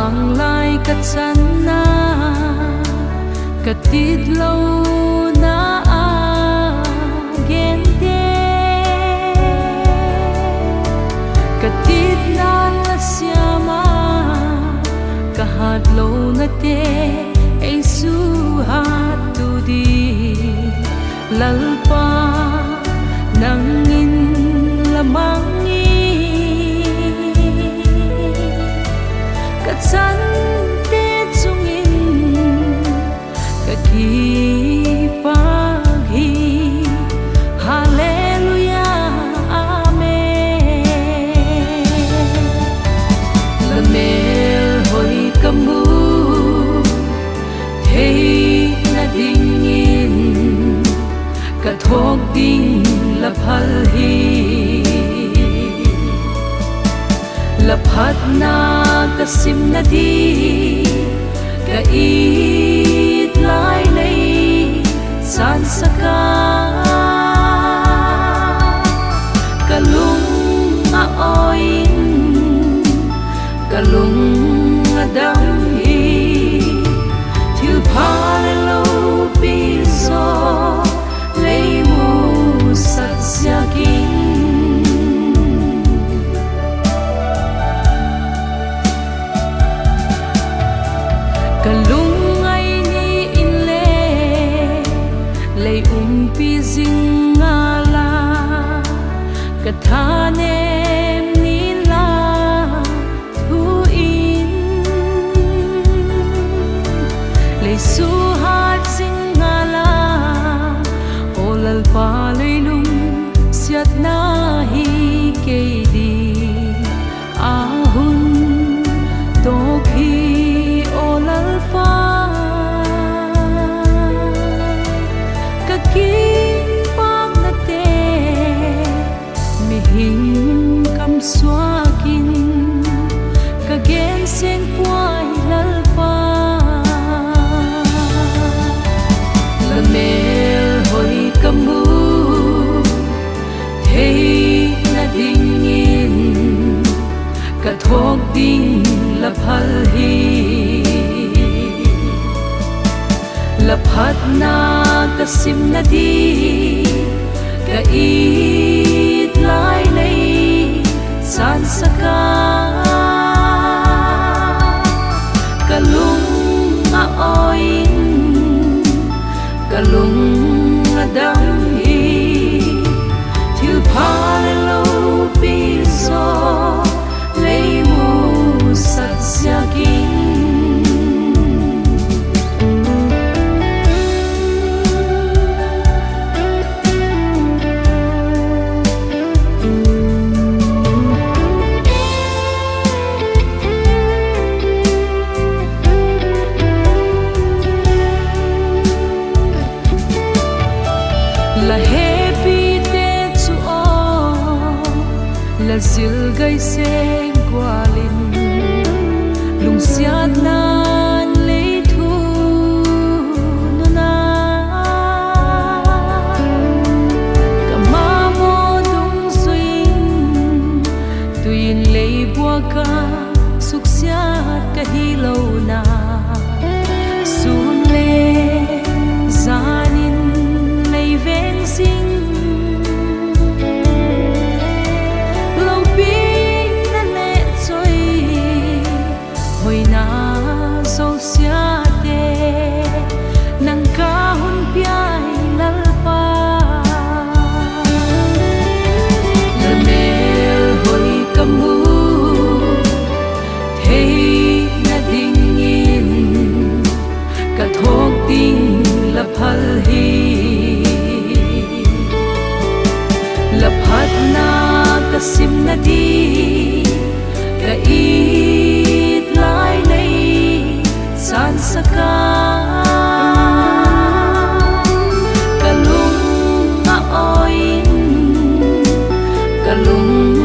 hang lai kat san na katid lâu na gen te katid na la siama kahat lâu na te ay su hat tu di lalpa nangin lamangi katsan te tsungin kakipaghi hallelujah amen lamel hoi kamu thei na dingin kathok ding la phal hi laphat na kasim na di ka it lai nei san saka kalung a oin kalung adam hi thil phal lo pi so lei mu sat sia king kalung ai ni in le lei pi zing ala kathane ni la thu in lei su hat zing ala olal pa lei lung siat na hi ke di ahun to khi olal pa kaki pak na te mi hing kam swakin kagen sen puai lal pa lamel hoi kamu thei na dingin kathok ding la phal hi laphat na kasim na di ka it lai nei san saka kalung a oin kalung adam hi thil phal lo pi so lei mu sat sia king la happy te chu o la zil gai se gwalin lung siat nan le thu no na kama mo dung swing tuin le bua ka suk siat ka hi lo na sun le zanin ven sing lâu biết na lệ trôi hồi na dâu xia te nang ca hun piai lal pa lamel hoi kamu thei na dingin kathok ding la phal hi laphat na kasim na di ka it lai nei san saka kalung a oin kalung